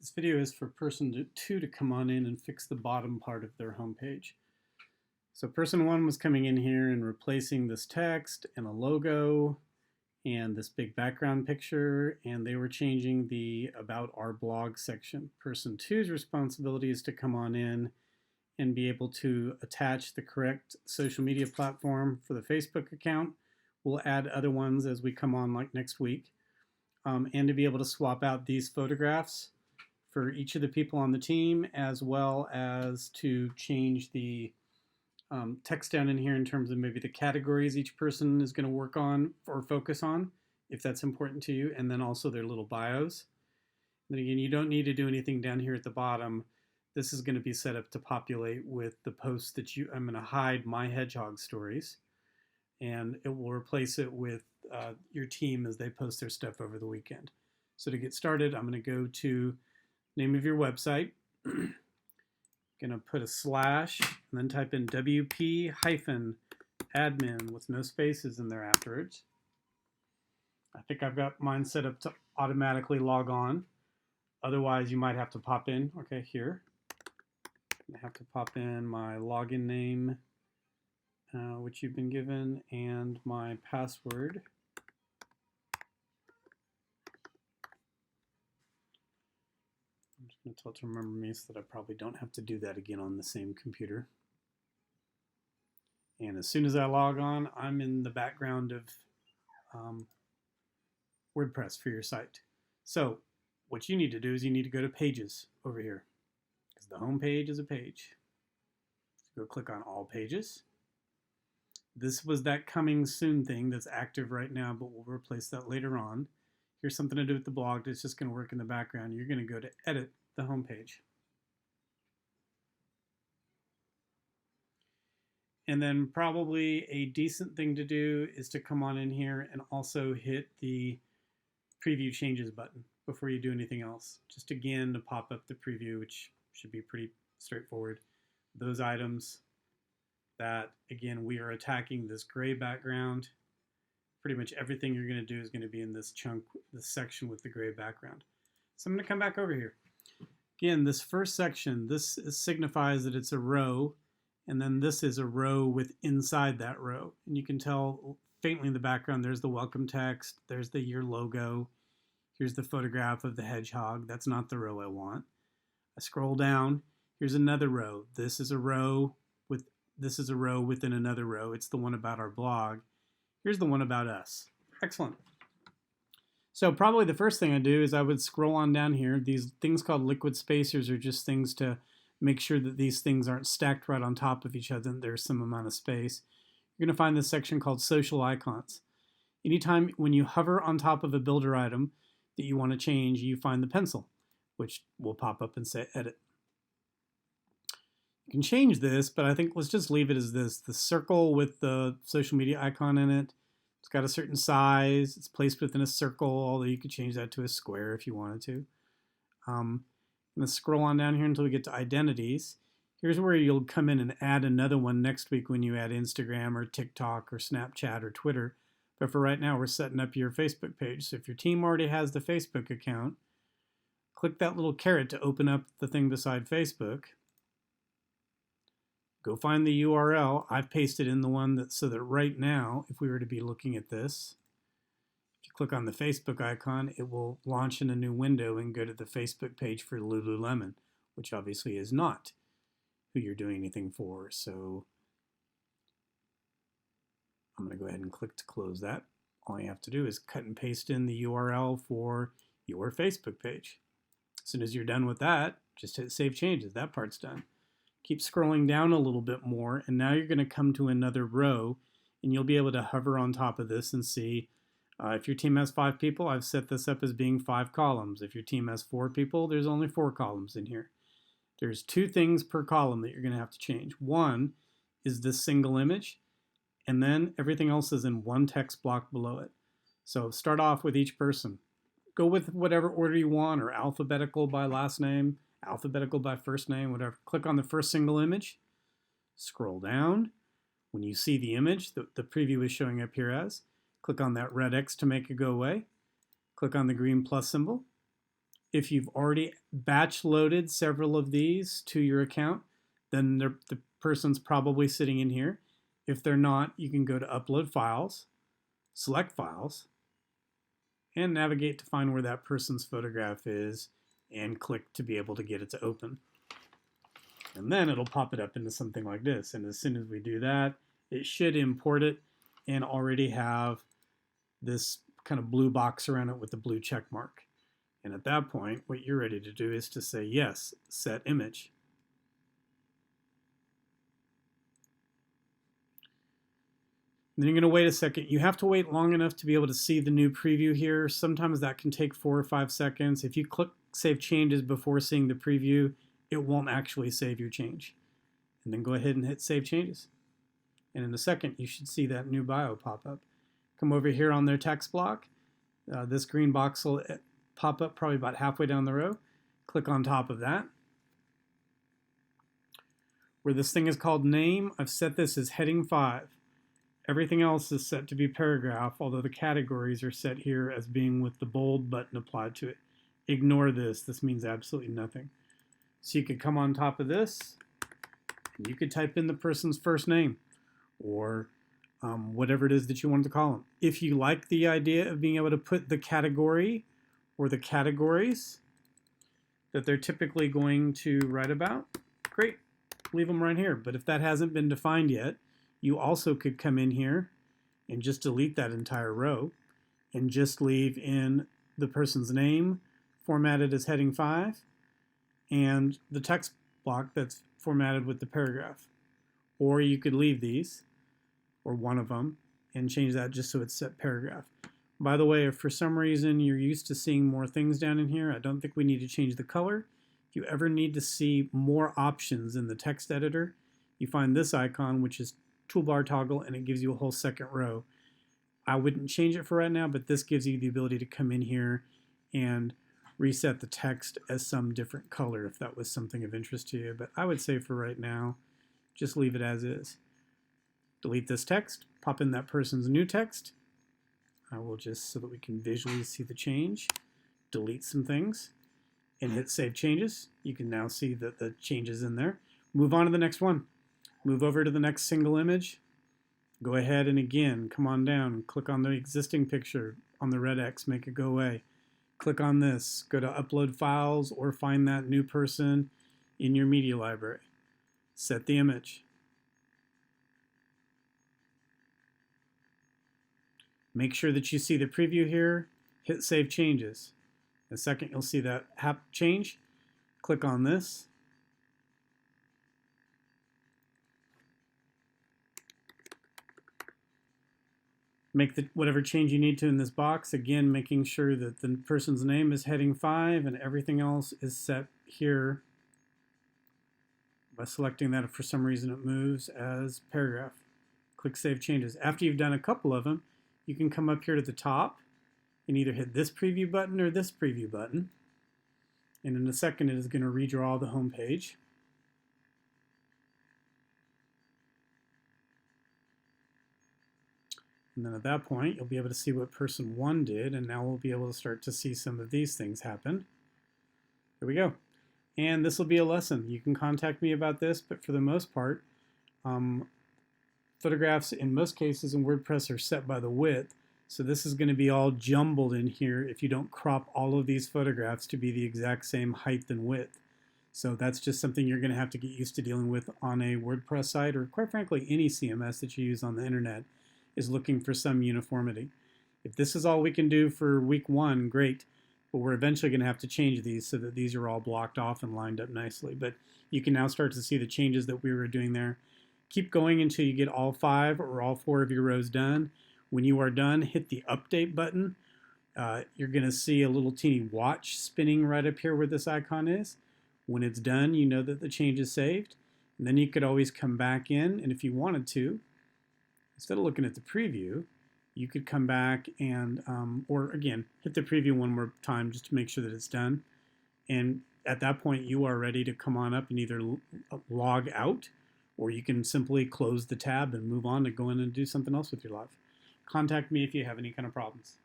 This video is for person two to come on in and fix the bottom part of their homepage. So person one was coming in here and replacing this text and a logo and this big background picture, and they were changing the About Our Blog section. Person two's responsibility is to come on in and be able to attach the correct social media platform for the Facebook account. We'll add other ones as we come on, like next week, and to be able to swap out these photographs for each of the people on the team, as well as to change the text down in here in terms of maybe the categories each person is going to work on or focus on, if that's important to you, and then also their little bios. And again, you don't need to do anything down here at the bottom. This is going to be set up to populate with the posts that I'm going to hide my hedgehog stories, and it will replace it with your team as they post their stuff over the weekend. So to get started, I'm going to go to name of your website. Gonna put a slash and then type in WP-admin with no spaces in there afterwards. I think I've got mine set up to automatically log on. Otherwise, you might have to pop in. Okay, here. I have to pop in my login name, which you've been given, and my password. I'm just going to tell it to remember me so that I probably don't have to do that again on the same computer. And as soon as I log on, I'm in the background of WordPress for your site. So what you need to do is you need to go to Pages over here, because the home page is a page. So go click on All Pages. This was that coming soon thing that's active right now, but we'll replace that later on. Here's something to do with the blog that's just going to work in the background. You're going to go to Edit the Homepage. And then probably a decent thing to do is to come on in here and also hit the Preview Changes button before you do anything else. Just again to pop up the preview, which should be pretty straightforward. Those items that, again, we are attacking this gray background. Pretty much everything you're going to do is going to be in this chunk, this section with the gray background. So I'm going to come back over here. Again, this first section, this signifies that it's a row, and then this is a row with inside that row. And you can tell faintly in the background, there's the welcome text, there's the year logo, here's the photograph of the hedgehog. That's not the row I want. I scroll down, here's another row. This is a row within another row. It's the one about our blog. Here's the one about us. Excellent. So probably the first thing I do is I would scroll on down here. These things called liquid spacers are just things to make sure that these things aren't stacked right on top of each other and there's some amount of space. You're going to find this section called social icons. Anytime when you hover on top of a builder item that you want to change, you find the pencil, which will pop up and say edit. You can change this, but I think let's just leave it as this. The circle with the social media icon in it. It's got a certain size. It's placed within a circle, although you could change that to a square if you wanted to. I'm going to scroll on down here until we get to identities. Here's where you'll come in and add another one next week when you add Instagram or TikTok or Snapchat or Twitter. But for right now, we're setting up your Facebook page. So if your team already has the Facebook account, click that little caret to open up the thing beside Facebook. Go find the URL. I've pasted in the one so that right now, if we were to be looking at this, if you click on the Facebook icon, it will launch in a new window and go to the Facebook page for Lululemon, which obviously is not who you're doing anything for. So I'm going to go ahead and click to close that. All you have to do is cut and paste in the URL for your Facebook page. As soon as you're done with that, just hit Save Changes. That part's done. Keep scrolling down a little bit more, and now you're going to come to another row, and you'll be able to hover on top of this and see if your team has 5 people, I've set this up as being 5 columns. If your team has 4 people, there's only 4 columns in here. There's 2 things per column that you're going to have to change. One is this single image, and then everything else is in one text block below it. So start off with each person. Go with whatever order you want, or alphabetical by last name, alphabetical by first name, whatever. Click on the first single image, scroll down. When you see the image that the preview is showing up here as, click on that red X to make it go away. Click on the green plus symbol. If you've already batch loaded several of these to your account, then the person's probably sitting in here. If they're not, you can go to Upload Files, select Files, and navigate to find where that person's photograph is and click to be able to get it to open. And then it'll pop it up into something like this. And as soon as we do that, it should import it and already have this kind of blue box around it with the blue check mark. And at that point, what you're ready to do is to say, yes, set image. Then you're going to wait a second. You have to wait long enough to be able to see the new preview here. Sometimes that can take 4 or 5 seconds. If you click Save Changes before seeing the preview, it won't actually save your change. And then go ahead and hit Save Changes. And in a second, you should see that new bio pop up. Come over here on their text block. This green box will pop up probably about halfway down the row. Click on top of that. Where this thing is called name, I've set this as heading 5. Everything else is set to be paragraph, although the categories are set here as being with the bold button applied to it. Ignore this. This means absolutely nothing. So you could come on top of this, and you could type in the person's first name, or whatever it is that you wanted to call them. If you like the idea of being able to put the category or the categories that they're typically going to write about, great, leave them right here. But if that hasn't been defined yet, you also could come in here and just delete that entire row and just leave in the person's name formatted as heading 5 and the text block that's formatted with the paragraph. Or you could leave these, or one of them, and change that just so it's set paragraph. By the way, if for some reason you're used to seeing more things down in here, I don't think we need to change the color. If you ever need to see more options in the text editor, you find this icon, which is toolbar toggle, and it gives you a whole second row. I wouldn't change it for right now, but this gives you the ability to come in here and reset the text as some different color if that was something of interest to you. But I would say for right now, just leave it as is. Delete this text, pop in that person's new text. I will just, so that we can visually see the change, delete some things and hit Save Changes. You can now see that the change is in there. Move on to the next one. Move over to the next single image. Go ahead and again, come on down and click on the existing picture on the red X, make it go away. Click on this, go to Upload Files or find that new person in your media library. Set the image. Make sure that you see the preview here, hit Save Changes. In a second, you'll see that change. Click on this. Make whatever change you need to in this box. Again, making sure that the person's name is heading 5 and everything else is set here by selecting that if for some reason it moves as paragraph. Click Save Changes. After you've done a couple of them, you can come up here to the top and either hit this preview button or this preview button. And in a second, it is going to redraw the home page. And then at that point, you'll be able to see what person 1 did, and now we'll be able to start to see some of these things happen. There we go. And this will be a lesson. You can contact me about this, but for the most part, photographs in most cases in WordPress are set by the width. So this is going to be all jumbled in here if you don't crop all of these photographs to be the exact same height and width. So that's just something you're going to have to get used to dealing with on a WordPress site, or quite frankly, any CMS that you use on the internet is looking for some uniformity. If this is all we can do for week 1, great, but we're eventually going to have to change these so that these are all blocked off and lined up nicely. But you can now start to see the changes that we were doing there. Keep going until you get all 5 or all 4 of your rows done. When you are done, hit the update button. You're going to see a little teeny watch spinning right up here where this icon is. When it's done, you know that the change is saved. And then you could always come back in, and if you wanted to, instead of looking at the preview, you could come back and, or again, hit the preview one more time just to make sure that it's done. And at that point, you are ready to come on up and either log out, or you can simply close the tab and move on to go in and do something else with your life. Contact me if you have any kind of problems.